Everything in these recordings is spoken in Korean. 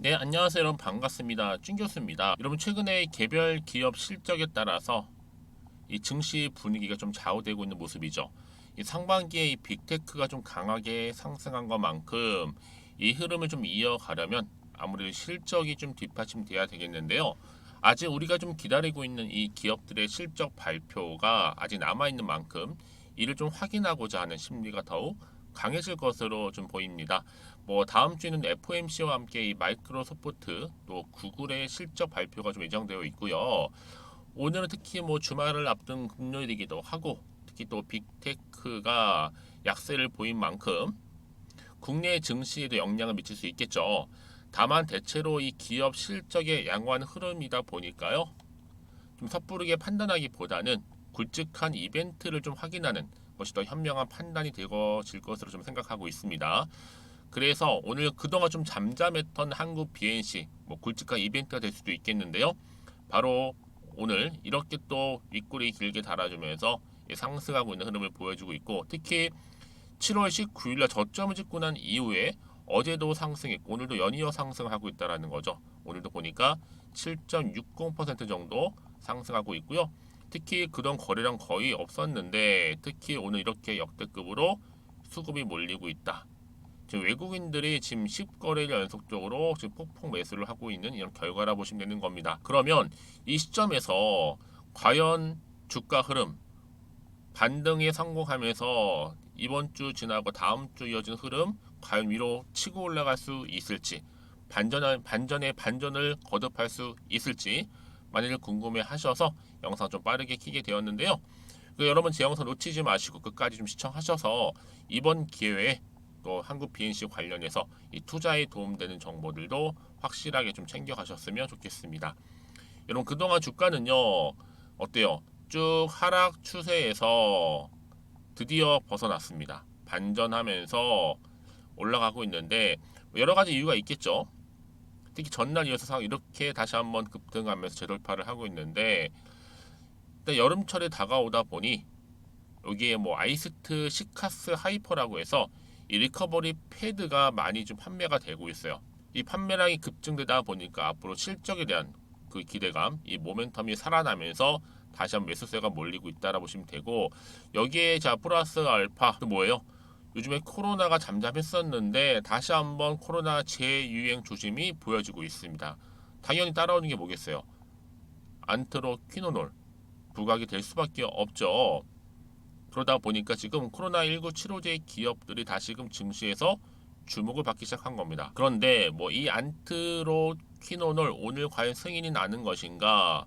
네, 안녕하세요. 여러분 반갑습니다. 준 교수입니다. 여러분 최근에 개별 기업 실적에 따라서 이 증시 분위기가 좀 좌우되고 있는 모습이죠. 이 상반기에 이 빅테크가 좀 강하게 상승한 것만큼 이 흐름을 좀 이어가려면 아무래도 실적이 좀 뒷받침돼야 되겠는데요. 아직 우리가 좀 기다리고 있는 이 기업들의 실적 발표가 아직 남아 있는 만큼 이를 좀 확인하고자 하는 심리가 더욱 강해질 것으로 좀 보입니다. 뭐 다음 주에는 FOMC와 함께 이 마이크로소프트 또 구글의 실적 발표가 좀 예정되어 있고요. 오늘은 특히 뭐 주말을 앞둔 금요일이기도 하고 특히 또 빅테크가 약세를 보인 만큼 국내 증시에도 영향을 미칠 수 있겠죠. 다만 대체로 이 기업 실적의 양호한 흐름이다 보니까요. 좀 섣부르게 판단하기보다는 굵직한 이벤트를 좀 확인하는 것이 더 현명한 판단이 되어질 것으로 좀 생각하고 있습니다. 그래서 오늘 그동안 좀 잠잠했던 한국 BNC 뭐 굵직한 이벤트가 될 수도 있겠는데요. 바로 오늘 이렇게 또 윗꼬리 길게 달아주면서 상승하고 있는 흐름을 보여주고 있고, 특히 7월 19일 날 저점을 찍고 난 이후에 어제도 상승했고 오늘도 연이어 상승하고 있다라는 거죠. 오늘도 보니까 7.60% 정도 상승하고 있고요. 특히 그동안 거래량 거의 없었는데 특히 오늘 이렇게 역대급으로 수급이 몰리고 있다. 지금 외국인들이 지금 10거래일 연속적으로 지금 폭풍 매수를 하고 있는 이런 결과라 보시면 되는 겁니다. 그러면 이 시점에서 과연 주가 흐름 반등에 성공하면서 이번 주 지나고 다음 주 이어진 흐름 과연 위로 치고 올라갈 수 있을지, 반전에 반전을 거듭할 수 있을지 만일 궁금해 하셔서 영상 좀 빠르게 키게 되었는데요. 여러분 제 영상 놓치지 마시고 끝까지 좀 시청하셔서 이번 기회에 또 한국 BNC 관련해서 이 투자에 도움되는 정보들도 확실하게 좀 챙겨가셨으면 좋겠습니다. 여러분 그동안 주가는요 어때요? 쭉 하락 추세에서 드디어 벗어났습니다. 반전하면서 올라가고 있는데 여러 가지 이유가 있겠죠. 특히 전날 이어서 이렇게 다시 한번 급등하면서 재돌파를 하고 있는데 일단 여름철에 다가오다 보니 여기에 뭐 아이스트 시카스 하이퍼라고 해서 이 리커버리 패드가 많이 좀 판매가 되고 있어요. 이 판매량이 급증되다 보니까 앞으로 실적에 대한 그 기대감, 이 모멘텀이 살아나면서 다시 한번 매수세가 몰리고 있다라 보시면 되고, 여기에 자 플러스 알파 또 뭐예요? 요즘에 코로나가 잠잠했었는데 다시 한번 코로나 재유행 조짐이 보여지고 있습니다. 당연히 따라오는 게 뭐겠어요? 안트로퀴노놀 부각이 될 수밖에 없죠. 그러다 보니까 지금 코로나19 치료제 기업들이 다시금 증시에서 주목을 받기 시작한 겁니다. 그런데 뭐 이 안트로퀴노놀 오늘 과연 승인이 나는 것인가,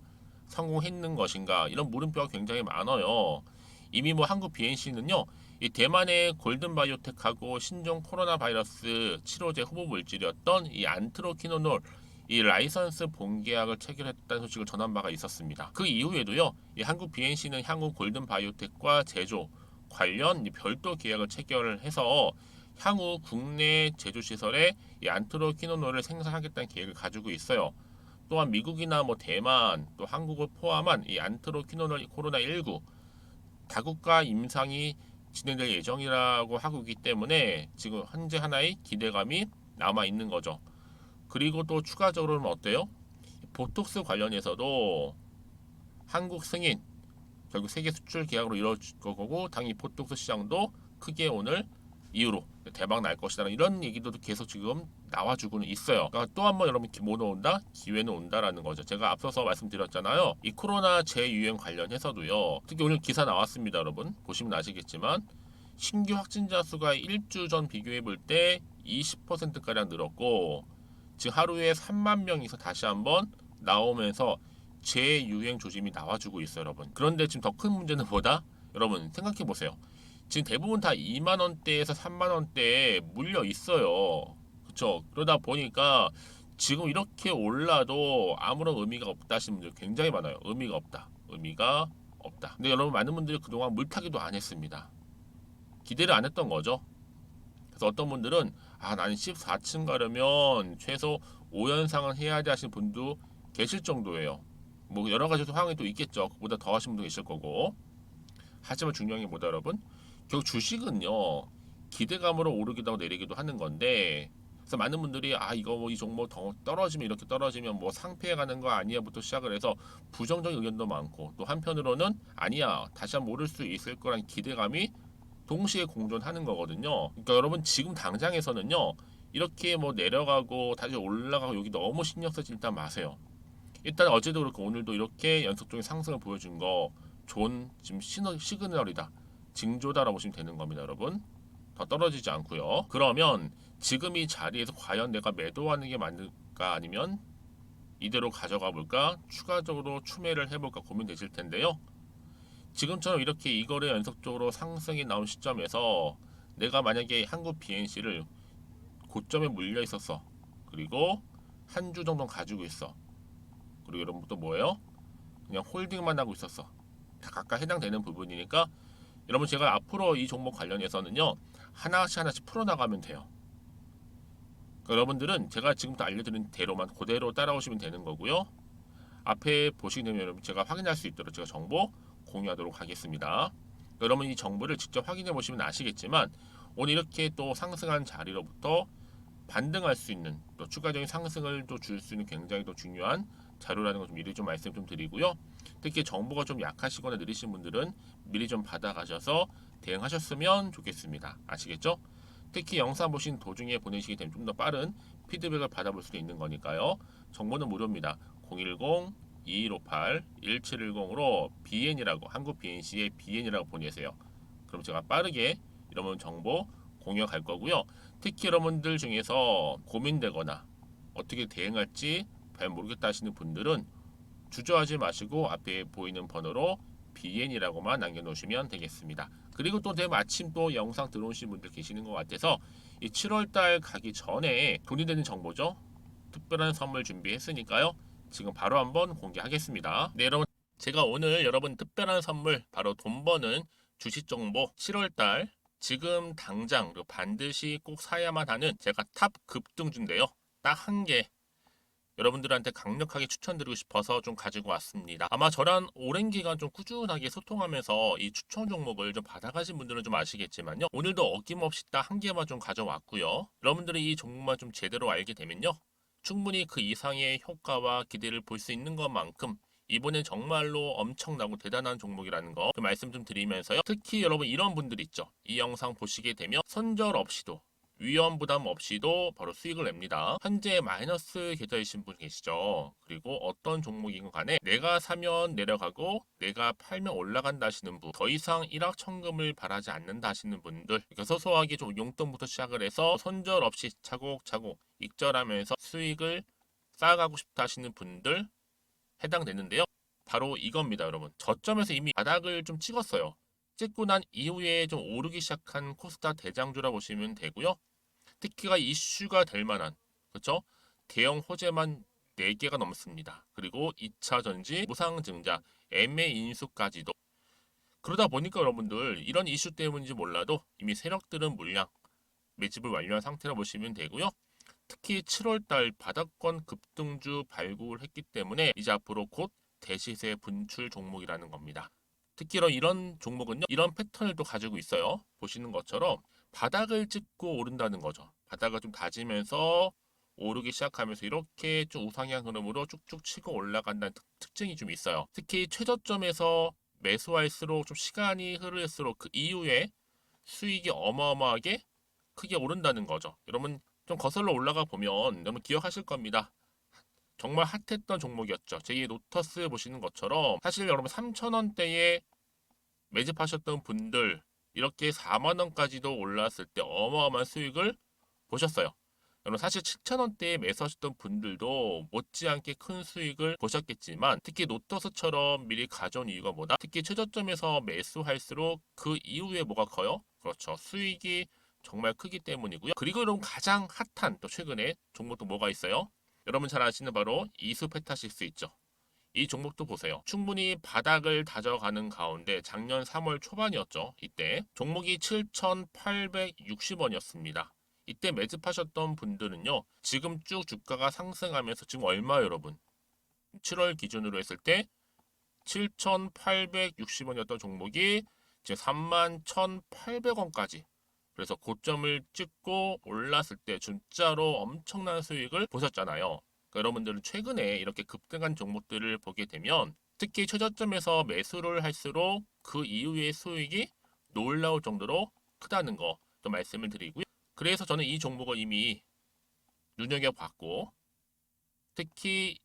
성공했는 것인가 이런 물음표가 굉장히 많아요. 이미 뭐 한국 BNC는요, 이 대만의 골든바이오텍하고 신종 코로나 바이러스 치료제 후보 물질이었던 이 안트로퀴노놀 이 라이선스 본계약을 체결했다는 소식을 전한 바가 있었습니다. 그 이후에도요, 이 한국 BNC는 향후 골든바이오텍과 제조 관련 별도 계약을 체결해서 향후 국내 제조 시설에 이 안트로퀴노놀을 생산하겠다는 계획을 가지고 있어요. 또한 미국이나 뭐 대만 또 한국을 포함한 이 안트로퀴노놀 코로나19 다국가 임상이 진행될 예정이라고 하고 있기 때문에 지금 현재 하나의 기대감이 남아 있는 거죠. 그리고 또 추가적으로는 어때요? 보톡스 관련해서도 한국 승인 결국 세계 수출 계약으로 이루어질 거고 당연히 보톡스 시장도 크게 오늘 이후로 대박 날 것이다 이런 얘기도 계속 지금 나와주고는 있어요. 그러니까 또 한 번 여러분 뭐는 온다? 기회는 온다라는 거죠. 제가 앞서서 말씀드렸잖아요. 이 코로나 재유행 관련해서도요. 특히 오늘 기사 나왔습니다, 여러분. 보시면 아시겠지만 신규 확진자 수가 일주 전 비교해 볼 때 20%가량 늘었고 지금 하루에 3만 명이서 다시 한번 나오면서 재유행 조짐이 나와주고 있어요, 여러분. 그런데 지금 더 큰 문제는 뭐다? 여러분 생각해 보세요. 지금 대부분 다 2만 원대에서 3만 원대에 물려 있어요. 그렇죠? 그러다 보니까 지금 이렇게 올라도 아무런 의미가 없다 하시는 분들 굉장히 많아요. 의미가 없다. 의미가 없다. 근데 여러분 많은 분들이 그동안 물타기도 안 했습니다. 기대를 안 했던 거죠. 그래서 어떤 분들은 나는 14층 가려면 최소 5연상은 해야 돼 하시는 분도 계실 정도예요. 뭐 여러 가지 상황이 또 있겠죠. 그보다 더 하신 분도 계실 거고. 하지만 중요한 게 뭐다 여러분? 결국 주식은요. 기대감으로 오르기도 하고 내리기도 하는 건데 그래서 많은 분들이 이거 뭐 이 종목 더 떨어지면 이렇게 떨어지면 뭐 상폐해 가는 거 아니야부터 시작을 해서 부정적인 의견도 많고, 또 한편으로는 아니야 다시 한번 오를 수 있을 거란 기대감이 동시에 공존하는 거거든요. 그러니까 여러분 지금 당장에서는요 이렇게 뭐 내려가고 다시 올라가고 여기 너무 신경 쓰지 일단 마세요. 일단 어제도 그렇고 오늘도 이렇게 연속적인 상승을 보여준 거 좋은 지금 시그널이다, 징조다라고 보시면 되는 겁니다 여러분. 더 떨어지지 않고요. 그러면 지금 이 자리에서 과연 내가 매도하는 게 맞을까, 아니면 이대로 가져가 볼까, 추가적으로 추매를 해볼까 고민되실 텐데요. 지금처럼 이렇게 이거를 연속적으로 상승이 나온 시점에서 내가 만약에 한국 BNC를 고점에 물려 있었어, 그리고 한 주 정도 가지고 있어, 그리고 여러분 또 뭐예요? 그냥 홀딩만 하고 있었어. 다 각각 해당되는 부분이니까 여러분 제가 앞으로 이 종목 관련해서는요 하나씩 하나씩 풀어나가면 돼요. 그러니까 여러분들은 제가 지금부터 알려드린 대로만 그대로 따라오시면 되는 거고요. 앞에 보시게 되면 여러분 제가 확인할 수 있도록 제가 정보 공유하도록 하겠습니다. 여러분 이 정보를 직접 확인해 보시면 아시겠지만 오늘 이렇게 또 상승한 자리로부터 반등할 수 있는, 또 추가적인 상승을 또 줄 수 있는 굉장히 또 중요한 자료라는 거 좀 미리 좀 말씀 좀 드리고요. 특히 정보가 좀 약하시거나 느리신 분들은 미리 좀 받아가셔서 대응하셨으면 좋겠습니다. 아시겠죠? 특히 영상 보신 도중에 보내시게 되면 좀 더 빠른 피드백을 받아볼 수도 있는 거니까요. 정보는 무료입니다. 010-2158-1710으로 BN이라고, 한국 BNC의 BN이라고 보내세요. 그럼 제가 빠르게 여러분 정보 공유할 거고요. 특히 여러분들 중에서 고민되거나 어떻게 대응할지 잘 모르겠다 하시는 분들은 주저하지 마시고 앞에 보이는 번호로 BN이라고만 남겨놓으시면 되겠습니다. 그리고 또 마침 또 영상 들어오신 분들 계시는 것 같아서 이 7월달 가기 전에 돈이 되는 정보죠. 특별한 선물 준비했으니까요. 지금 바로 한번 공개하겠습니다. 네, 여러분 제가 오늘 여러분 특별한 선물 바로 돈 버는 주식 정보 7월달 지금 당장 반드시 꼭 사야만 하는 제가 탑 급등주인데요. 딱 한 개 여러분들한테 강력하게 추천드리고 싶어서 좀 가지고 왔습니다. 아마 저랑 오랜 기간 좀 꾸준하게 소통하면서 이 추천 종목을 좀 받아가신 분들은 좀 아시겠지만요. 오늘도 어김없이 딱 한 개만 좀 가져왔고요. 여러분들이 이 종목만 좀 제대로 알게 되면요. 충분히 그 이상의 효과와 기대를 볼 수 있는 것만큼 이번엔 정말로 엄청나고 대단한 종목이라는 거 좀 말씀 좀 드리면서요. 특히 여러분 이런 분들 있죠. 이 영상 보시게 되면 손절 없이도 위험 부담 없이도 바로 수익을 냅니다. 현재 마이너스 계좌이신 분 계시죠? 그리고 어떤 종목이건 간에 내가 사면 내려가고 내가 팔면 올라간다 하시는 분, 더 이상 일확천금을 바라지 않는다 하시는 분들, 그러니까 소소하게 좀 용돈부터 시작을 해서 손절 없이 차곡차곡 익절하면서 수익을 쌓아가고 싶다 하시는 분들 해당되는데요. 바로 이겁니다, 여러분. 저점에서 이미 바닥을 좀 찍었어요. 찍고 난 이후에 좀 오르기 시작한 코스닥 대장주라 보시면 되고요. 특히가 이슈가 될 만한, 그렇죠? 대형 호재만 4개가 넘습니다. 그리고 2차 전지, 무상증자, MA 인수까지도. 그러다 보니까 여러분들 이런 이슈 때문인지 몰라도 이미 세력들은 물량 매집을 완료한 상태라 보시면 되고요. 특히 7월달 바닥권 급등주 발굴했기 때문에 이제 앞으로 곧 대시세 분출 종목이라는 겁니다. 특히 이런 종목은요, 이런 패턴을 또 가지고 있어요. 보시는 것처럼 바닥을 찍고 오른다는 거죠. 바닥을 좀 다지면서 오르기 시작하면서 이렇게 좀 우상향 흐름으로 쭉쭉 치고 올라간다는 특징이 좀 있어요. 특히 최저점에서 매수할수록 좀 시간이 흐를수록 그 이후에 수익이 어마어마하게 크게 오른다는 거죠. 여러분 좀 거슬러 올라가 보면 여러분 기억하실 겁니다. 정말 핫했던 종목이었죠. 제2 노터스 보시는 것처럼 사실 여러분 3,000원대에 매집하셨던 분들 이렇게 4만 원까지도 올랐을 때 어마어마한 수익을 보셨어요. 여러분 사실 7,000원대에 매수하셨던 분들도 못지않게 큰 수익을 보셨겠지만 특히 노터스처럼 미리 가져온 이유가 뭐다? 특히 최저점에서 매수할수록 그 이후에 뭐가 커요? 그렇죠. 수익이 정말 크기 때문이고요. 그리고 여러분 가장 핫한 또 최근에 종목도 뭐가 있어요? 여러분 잘 아시는 바로 이수페타식스 있죠. 이 종목도 보세요. 충분히 바닥을 다져가는 가운데 작년 3월 초반이었죠. 이때 종목이 7,860원이었습니다. 이때 매집하셨던 분들은요. 지금 쭉 주가가 상승하면서 지금 얼마 여러분? 7월 기준으로 했을 때 7,860원이었던 종목이 이제 31,800원까지 그래서 고점을 찍고 올랐을 때 진짜로 엄청난 수익을 보셨잖아요. 그러니까 여러분들은 최근에 이렇게 급등한 종목들을 보게 되면 특히 최저점에서 매수를 할수록 그 이후의 수익이 놀라울 정도로 크다는 거 좀 말씀을 드리고요. 그래서 저는 이 종목을 이미 눈여겨봤고 특히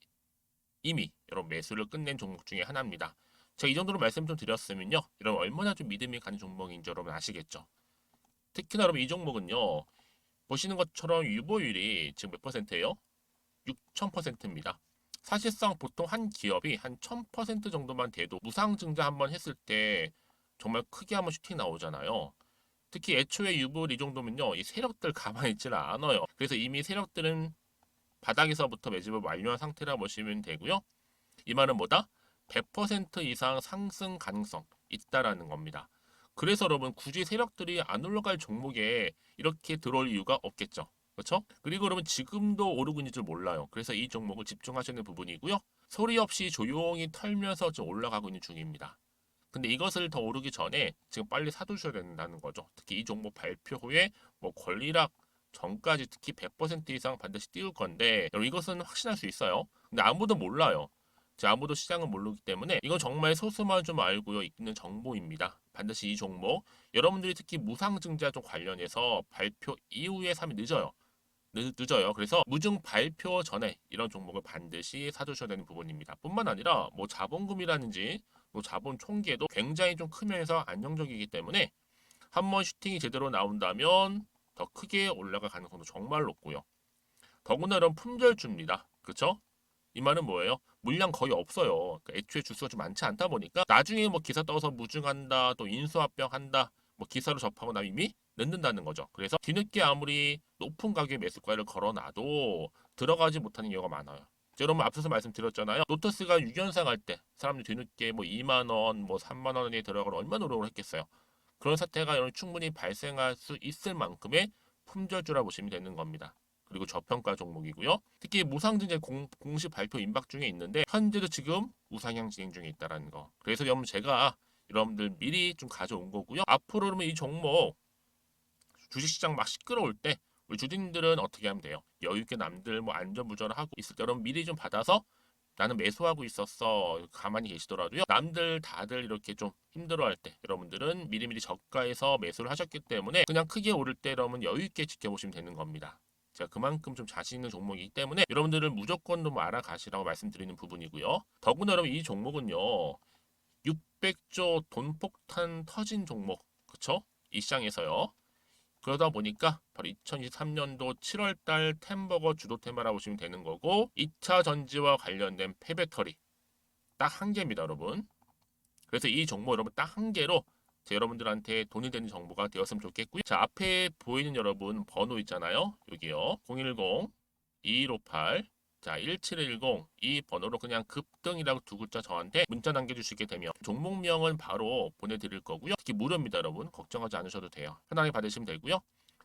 이미 여러분 매수를 끝낸 종목 중에 하나입니다. 제가 이 정도로 말씀 좀 드렸으면요. 여러분 얼마나 좀 믿음이 가는 종목인지 여러분 아시겠죠? 특히나 여러분 이 종목은요. 보시는 것처럼 유보율이 지금 몇 퍼센트예요? 6,000%입니다. 사실상 보통 한 기업이 한 1,000% 정도만 돼도 무상증자 한번 했을 때 정말 크게 한번 슈팅 나오잖아요. 특히 애초에 유보율 이 정도면요. 이 세력들 가만히 있지는 않아요. 그래서 이미 세력들은 바닥에서부터 매집을 완료한 상태라 보시면 되고요. 이 말은 뭐다? 100% 이상 상승 가능성 있다라는 겁니다. 그래서 여러분 굳이 세력들이 안 올라갈 종목에 이렇게 들어올 이유가 없겠죠. 그렇죠? 그리고 여러분 지금도 오르고 있는 줄 몰라요. 그래서 이 종목을 집중하셔야 하는 부분이고요. 소리 없이 조용히 털면서 지금 올라가고 있는 중입니다. 근데 이것을 더 오르기 전에 지금 빨리 사두셔야 된다는 거죠. 특히 이 종목 발표 후에 뭐 권리락 전까지 특히 100% 이상 반드시 띄울 건데 여러분 이것은 확신할 수 있어요. 근데 아무도 몰라요. 아무도 시장을 모르기 때문에 이건 정말 소수만 좀 알고 있는 정보입니다. 반드시 이 종목 여러분들이 특히 무상증자 좀 관련해서 발표 이후에 사면 늦어요. 늦어요. 그래서 무증 발표 전에 이런 종목을 반드시 사두셔야 되는 부분입니다. 뿐만 아니라 뭐 자본금이라든지 뭐 자본 총계도 굉장히 좀 크면서 안정적이기 때문에 한번 슈팅이 제대로 나온다면 더 크게 올라갈 가능성도 정말 높고요. 더구나 이런 품절주입니다. 그렇죠? 이 말은 뭐예요? 물량 거의 없어요. 그러니까 애초에 주수가 좀 많지 않다 보니까 나중에 뭐 기사 떠서 무증한다, 또 인수합병한다, 뭐 기사로 접하고 나면 이미 늦는다는 거죠. 그래서 뒤늦게 아무리 높은 가격의 매수가를 걸어놔도 들어가지 못하는 경우가 많아요. 여러분 앞서서 말씀드렸잖아요. 로터스가 6연상 할 때 사람들이 뒤늦게 뭐 2만 원, 뭐 3만 원에 들어가면 얼마나 노력을 했겠어요. 그런 사태가 여러분 충분히 발생할 수 있을 만큼의 품절주라 보시면 되는 겁니다. 그리고 저평가 종목이고요. 특히 무상증자 공식 발표 임박 중에 있는데 현재도 지금 우상향 진행 중에 있다는 거. 그래서 여러분 제가 여러분들 미리 좀 가져온 거고요. 앞으로 그러면 이 종목 주식시장 막 시끄러울 때 우리 주주님들은 어떻게 하면 돼요? 여유 있게 남들 뭐 안전부전을 하고 있을 때 여러분 미리 좀 받아서 나는 매수하고 있었어. 가만히 계시더라도요. 남들 다들 이렇게 좀 힘들어할 때 여러분들은 미리미리 저가에서 매수를 하셨기 때문에 그냥 크게 오를 때 여러분 여유 있게 지켜보시면 되는 겁니다. 제가 그만큼 좀 자신 있는 종목이기 때문에 여러분들은 무조건 좀 알아가시라고 말씀드리는 부분이고요. 더구나 여러분 이 종목은요. 600조 돈폭탄 터진 종목. 그쵸? 이 시장에서요. 그러다 보니까 바로 2023년도 7월달 템버거 주도 테마라고 보시면 되는 거고 2차 전지와 관련된 폐배터리 딱 한 개입니다, 여러분. 그래서 이 정보 여러분 딱 한 개로 여러분들한테 돈이 되는 정보가 되었으면 좋겠고요. 자, 앞에 보이는 여러분 번호 있잖아요. 여기요. 010-2158 자, 1710 이 번호로 그냥 급등이라고 두 글자 저한테 문자 남겨주시게 되면 종목명은 바로 보내드릴 거고요. 특히 무료입니다, 여러분. 걱정하지 않으셔도 돼요. 편하게 받으시면 되고요.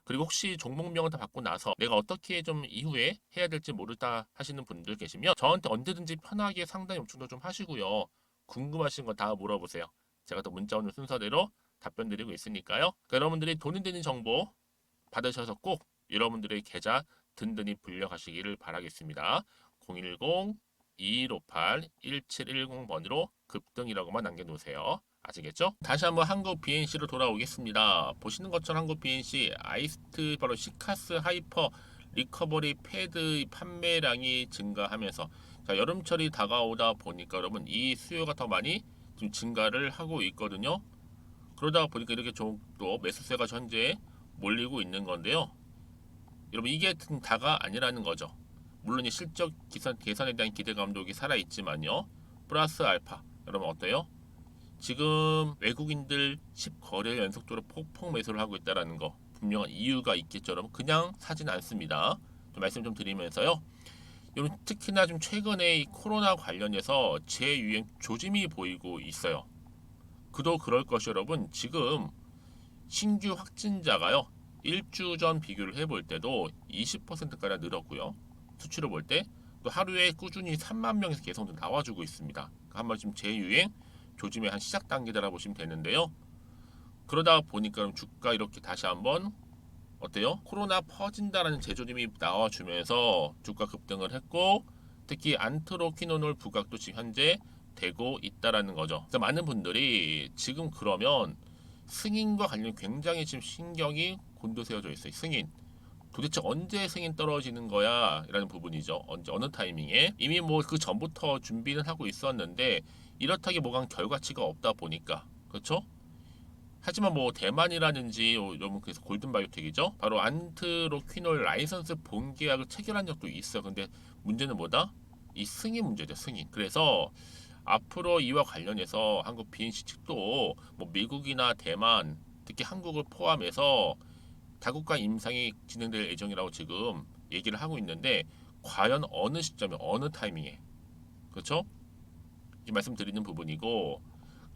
그리고 혹시 종목명을 다 받고 나서 내가 어떻게 좀 이후에 해야 될지 모르다 하시는 분들 계시면 저한테 언제든지 편하게 상담 요청도 좀 하시고요. 궁금하신 거 다 물어보세요. 제가 또 문자 오는 순서대로 답변 드리고 있으니까요. 그러니까 여러분들이 돈이 되는 정보 받으셔서 꼭 여러분들의 계좌 든든히 불려가시기를 바라겠습니다. 010-2158-1710번으로 급등이라고만 남겨놓으세요. 아시겠죠? 다시 한번 한국 BNC로 돌아오겠습니다. 보시는 것처럼 한국 BNC 아이스트 바로 시카스 하이퍼 리커버리 패드 판매량이 증가하면서 자, 여름철이 다가오다 보니까 여러분 이 수요가 더 많이 좀 증가를 하고 있거든요. 그러다 보니까 이렇게 좀 또 매수세가 현재 몰리고 있는 건데요. 여러분 이게 다가 아니라는 거죠. 물론 이 실적 계산에 대한 기대감도 여기 살아있지만요. 플러스 알파 여러분 어때요? 지금 외국인들 10거래 연속적으로 폭풍 매수를 하고 있다는 거 분명한 이유가 있겠죠. 여러분 그냥 사진 않습니다. 좀 말씀 좀 드리면서요. 여러분 특히나 좀 최근에 이 코로나 관련해서 재유행 조짐이 보이고 있어요. 그도 그럴 것이 여러분 지금 신규 확진자가요. 일주 전 비교를 해볼 때도 20%가량 늘었고요. 수치로 볼 때 또 하루에 꾸준히 3만 명에서 계속 나와주고 있습니다. 한번 지금 재유행 조짐의 한 시작 단계다라 보시면 되는데요. 그러다 보니까 주가 이렇게 다시 한번 어때요? 코로나 퍼진다라는 재조림이 나와주면서 주가 급등을 했고, 특히 안트로퀴노놀 부각도 지금 현재 되고 있다라는 거죠. 그래서 많은 분들이 지금 그러면 승인과 관련 굉장히 지금 신경이 곤두세워져 있어요. 승인. 도대체 언제 승인 떨어지는 거야? 라는 부분이죠. 언제, 어느 타이밍에. 이미 뭐 그 전부터 준비는 하고 있었는데 이렇다기 뭐간 결과치가 없다 보니까. 그렇죠? 하지만 뭐 대만이라든지 여러분 그래서 골든바이오텍이죠. 바로 안트로퀴놀 라이선스 본계약을 체결한 적도 있어. 근데 문제는 뭐다? 이 승인 문제죠. 승인. 그래서 앞으로 이와 관련해서 한국 BNC 측도 뭐 미국이나 대만, 특히 한국을 포함해서 다국가 임상이 진행될 예정이라고 지금 얘기를 하고 있는데 과연 어느 시점에 어느 타이밍에 그렇죠? 이 말씀드리는 부분이고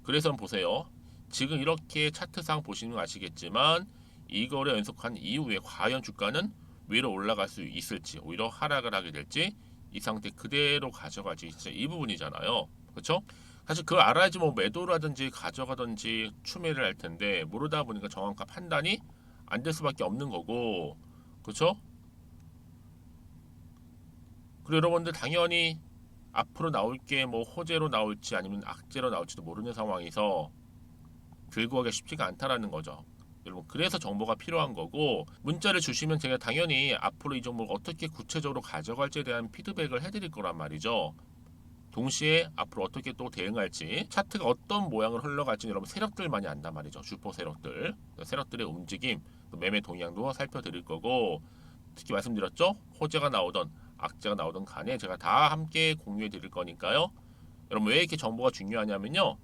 그래서 보세요. 지금 이렇게 차트상 보시면 아시겠지만 이거를 연속한 이후에 과연 주가는 위로 올라갈 수 있을지 오히려 하락을 하게 될지 이 상태 그대로 가져갈지 진짜 이 부분이잖아요. 그렇죠? 사실 그걸 알아야지 뭐 매도라든지 가져가든지 추매를 할 텐데 모르다 보니까 정확한 판단이 안 될 수밖에 없는 거고 그렇죠? 그리고 여러분들 당연히 앞으로 나올 게 뭐 호재로 나올지 아니면 악재로 나올지도 모르는 상황에서 들고 가기가 쉽지가 않다라는 거죠. 여러분 그래서 정보가 필요한 거고 문자를 주시면 제가 당연히 앞으로 이 정보를 어떻게 구체적으로 가져갈지에 대한 피드백을 해드릴 거란 말이죠. 동시에 앞으로 어떻게 또 대응할지 차트가 어떤 모양을 흘러갈지 여러분 세력들 많이 안단 말이죠. 주포 세력들 세력들의 움직임 매매 동향도 살펴드릴 거고 특히 말씀드렸죠. 호재가 나오던 악재가 나오던 간에 제가 다 함께 공유해 드릴 거니까요. 여러분 왜 이렇게 정보가 중요하냐면요.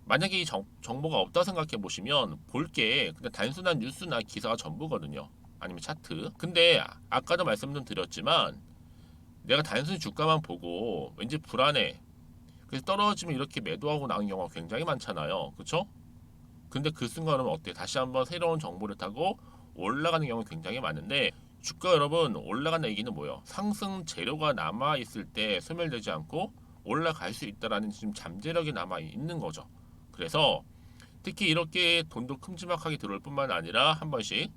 만약에 이 정보가 없다 생각해 보시면 볼 게 그냥 단순한 뉴스나 기사가 전부거든요. 아니면 차트. 근데 아까도 말씀 좀 드렸지만 내가 단순히 주가만 보고 왠지 불안해. 그래서 떨어지면 이렇게 매도하고 나온 경우가 굉장히 많잖아요. 그렇죠? 근데 그 순간은 어때? 다시 한번 새로운 정보를 타고 올라가는 경우가 굉장히 많은데 주가 여러분 올라간다 얘기는 뭐예요? 상승 재료가 남아 있을 때 소멸되지 않고 올라갈 수 있다라는 지금 잠재력이 남아 있는 거죠. 그래서 특히 이렇게 돈도 큼지막하게 들어올 뿐만 아니라 한 번씩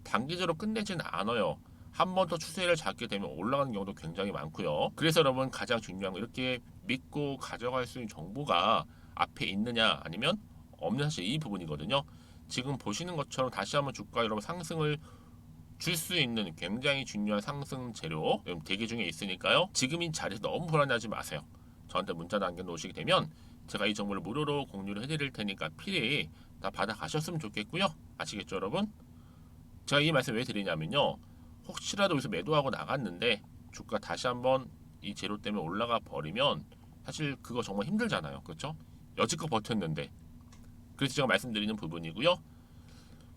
단기적으로 끝내진 않아요. 한 번 더 추세를 잡게 되면 올라가는 경우도 굉장히 많고요. 그래서 여러분 가장 중요한 거 이렇게 믿고 가져갈 수 있는 정보가 앞에 있느냐 아니면 없는 사실 이 부분이거든요. 지금 보시는 것처럼 다시 한번 주가 여러분 상승을 줄 수 있는 굉장히 중요한 상승 재료 대기 중에 있으니까요. 지금 이 자리에서 너무 불안해하지 마세요. 저한테 문자 남겨놓으시게 되면 제가 이 정보를 무료로 공유를 해드릴 테니까 필히 다 받아가셨으면 좋겠고요. 아시겠죠 여러분? 제가 이 말씀 왜 드리냐면요. 혹시라도 여기서 매도하고 나갔는데 주가 다시 한번 이 재료 때문에 올라가 버리면 사실 그거 정말 힘들잖아요. 그렇죠? 여지껏 버텼는데 그래서 제가 말씀드리는 부분이고요.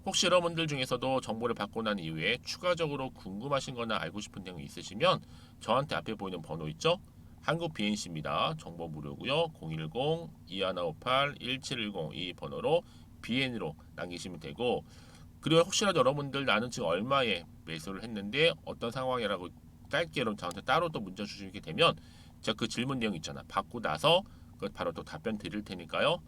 혹시 여러분들 중에서도 정보를 받고 난 이후에 추가적으로 궁금하신 거나 알고 싶은 내용이 있으시면 저한테 앞에 보이는 번호 있죠? 한국 BNC입니다. 정보 무료고요. 010-2158-1710 이 번호로 BN으로 남기시면 되고 그리고 혹시라도 여러분들 나는 지금 얼마에 매수를 했는데 어떤 상황이라고 짧게 여러분 저한테 따로 또 문자 주시게 되면 제가 그 질문 내용 있잖아. 받고 나서 그 바로 또 답변 드릴 테니까요.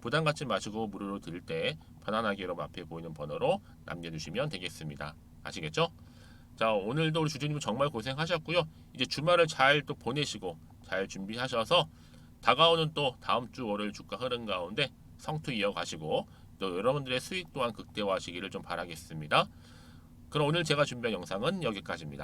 부담 갖지 마시고 무료로 드릴 때 편안하게 여러분 앞에 보이는 번호로 남겨주시면 되겠습니다. 아시겠죠? 자 오늘도 우리 주주님 정말 고생하셨고요. 이제 주말을 잘 또 보내시고 잘 준비하셔서 다가오는 또 다음 주 월요일 주가 흐름 가운데 성투 이어가시고 또 여러분들의 수익 또한 극대화하시기를 좀 바라겠습니다. 그럼 오늘 제가 준비한 영상은 여기까지입니다.